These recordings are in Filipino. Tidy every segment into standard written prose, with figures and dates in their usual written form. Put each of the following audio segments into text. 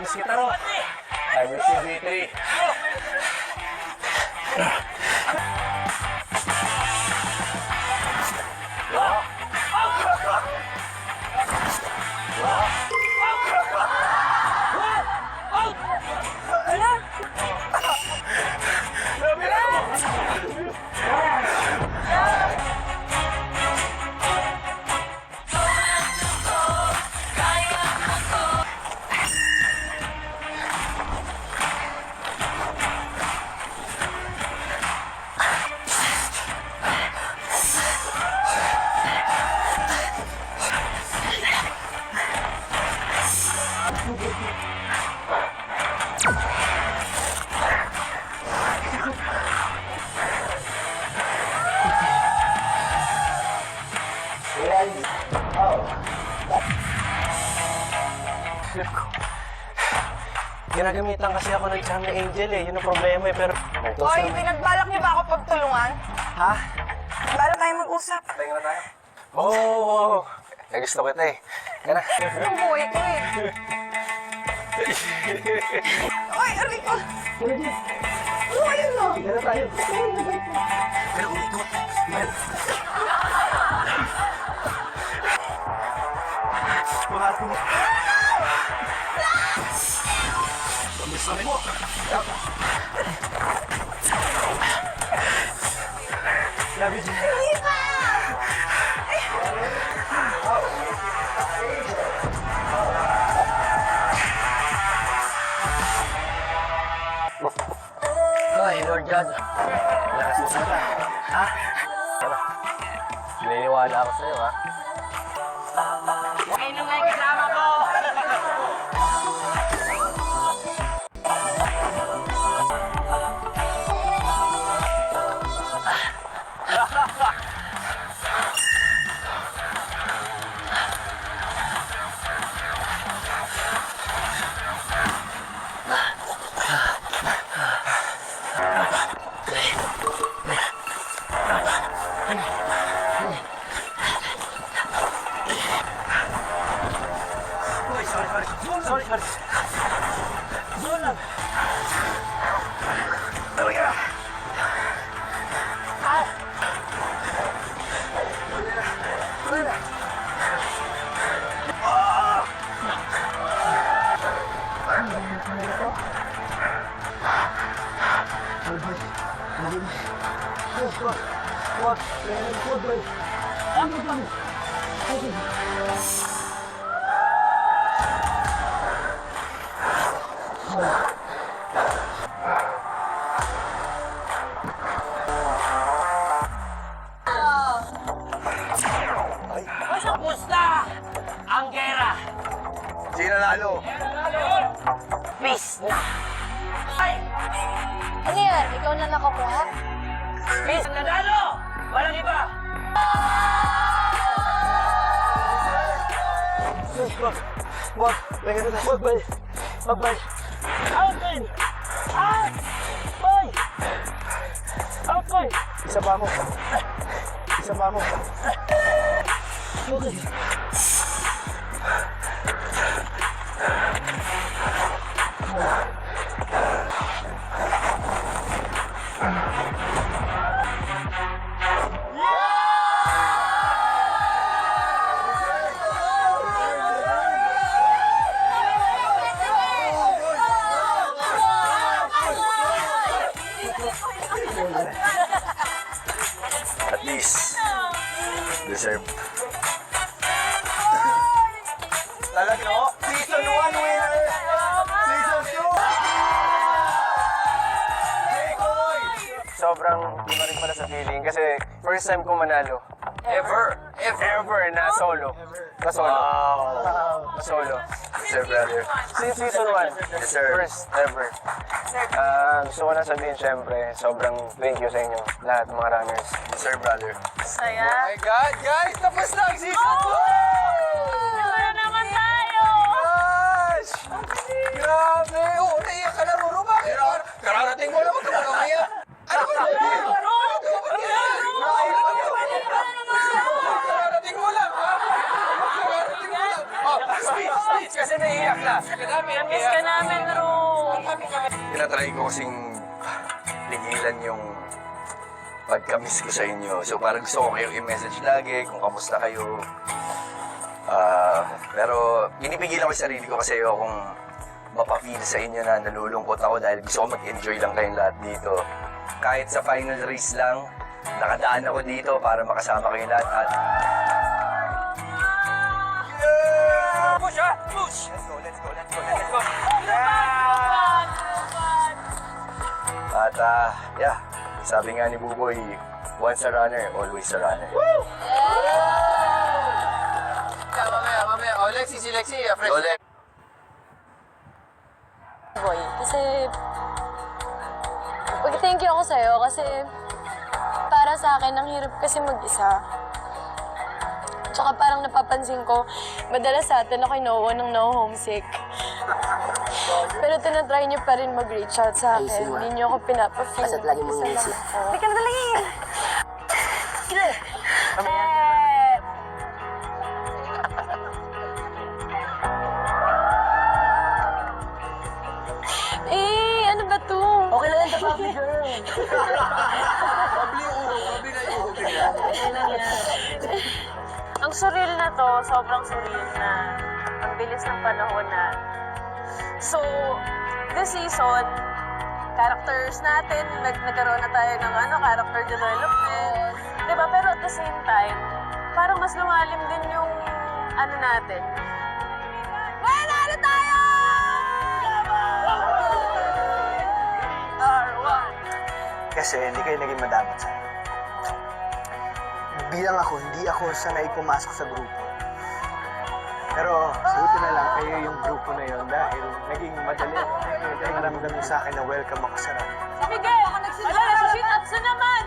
Miss kita ro. I miss you, B3. Ginagamitan kasi ako ng charm na Angel eh. Yun ang problema eh. Pero... Hoy, pinagbalak niyo ba ako pagtulungan? Ha? Balak tayo mag-usap. Tingnan na tayo. Oo. Gusto kita eh. Kaya na. Ang buhay ko eh. Hoy, aray ko! Ano yun no? Tingnan na tayo. Pero umikot. Mahati mo. Sabi mo! Love you, Jim. Hindi pa! Ay, Lord God. Lakas mo sana. Ha? Naniniwala ako sa'yo, ha? Ano nga yung kasama ko? Sorry. Doon lang. Talaga. Wala. Kamusta ang gera? Sino nalo? Peace na! Ay! Ano yan? Ikaw na nakakuha? Peace na dalo! Walang iba! Wag. Magbay. Open! Out! Boy! Open! Isa pa ako. At least, deserve. Talaga, no? Season 1 winner! Season 2! Sobrang iba rin pala sa feeling kasi first time ko manalo. Ever na solo. Na solo. Sir, brother. Since season 1, yes, sir. First ever. Gusto ko na sabihin, syempre, sobrang thank you sa inyo, lahat mga runners. Yes, sir, brother. Saya! Oh my God, guys! Tapos na ang season 2! Wala naman tayo! Gosh! Grabe! Oo, naiyak ka na, Ruro. Bakit? Kararating mo naman ka mga kaya. Ano ba? Kararating mo lang, ha? Kararating mo lang. Oh, speech! It's kasi naiiyak na. Miss ka namin, Ru. Tinatry ko kasing tigilan yung pagka-miss ko sa inyo. So parang gusto ko kayong i-message lagi kung kamusta kayo. Pero pinipigilan ko yung sarili ko kasi ayokong mapafeel sa inyo na nalulungkot ako dahil gusto ko mag-enjoy lang kayong lahat dito. Kahit sa final race lang, nakadaan ako dito para makasama kayong lahat at... Push, ha? Push! Let's go. At yeah, sabi nga ni Buboy, once a runner, always a runner. Mamaya. Oh, Lexi, fresh. Go, Lex. Boy, kasi... Thank you ako sa'yo kasi para sa akin, ang hirap kasi mag-isa. Tsaka parang napapansin ko, madalas sa atin ako ng homesick. Pero tinatry niyo pa rin mag-reach out sa akin. Hindi niyo ako pinapa-feel. Basta't lagi mong inisip. Hindi ka na dalhin. Ano ba to? Okay lang yan, the puppy girl. Ang surreal na to, sobrang surreal na. Ang bilis ng panahon na. So, this season, characters natin, nagkaroon na tayo ng character development. Diba? Pero at the same time, parang mas lumalim din yung natin. Manalo tayo! Kasi hindi kayo naging madapat sa akin. Bilang ako, hindi ako sanay pumasok sa grupo. Pero buti na lang kayo yung grupo na yon dahil naging madali. Naramdam niyo sa akin na welcome ako sa run. Si Miguel! Nag-sit ups na naman!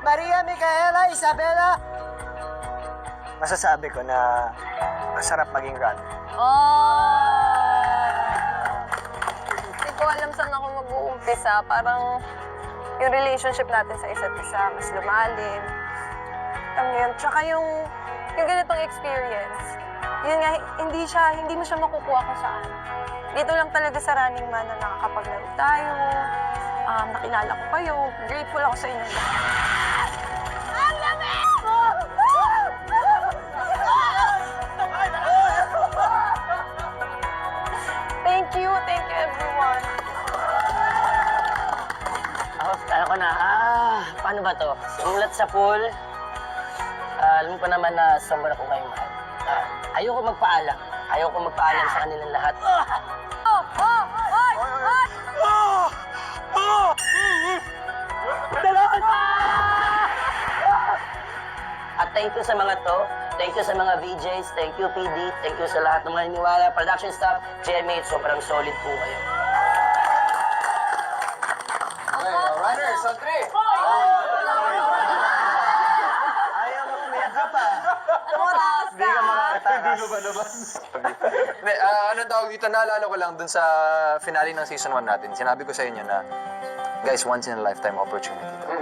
Maria, Micaela, Isabela! Masasabi ko na masarap maging runner. Hindi ko alam saan ako mag-uumpisa. Parang yung relationship natin sa isa't isa, mas lumalim. Yun. Tsaka yung ganitong experience, yun nga, hindi mo siya makukuha kung saan. Dito lang talaga sa Running Man na nakakapaglaro tayo, nakilala ko kayo, grateful ako sa inyo. Ang lamig! Thank you everyone. Alam ko na, paano ba to? Umulat sa pool. Alam ko naman na sobrang ko kayong mahal. Ayoko magpaalam. Ayoko magpaalam sa kanilang lahat. At thank you sa mga to. Thank you sa mga VJs. Thank you, PD. Thank you sa lahat ng mga hiniwala. Production staff, GMA, sobrang solid po kayo. Runners, on 3! Ayaw mo umiyak ka pa. Hindi ka makakatakas. Anong tawag dito? Naalala ko lang dun sa finale ng season 1 natin. Sinabi ko sa inyo na, guys, once in a lifetime opportunity to.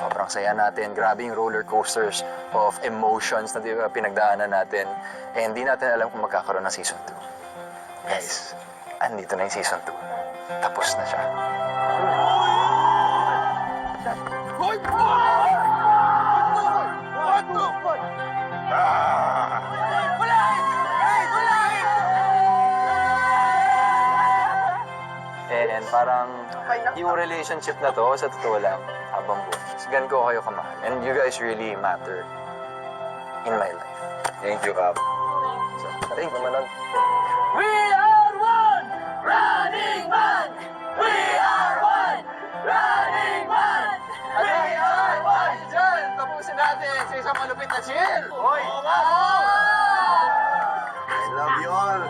Sobrang saya natin. Grabe yung roller coasters of emotions na pinagdaanan natin. Eh, hindi natin alam kung magkakaroon ng season 2. Guys, andito na yung season 2. Tapos na siya. And parang yung relationship na to, sa totoo lang, habang buhay. Gan ko kayo kamahal. And you guys really matter in my life. Thank you, Kap. So, thank you. We are one! Running Man! We are one! Running Man! We are one! Diyan, tapusin natin sa isang malupit na chill! Hoy! I love you all.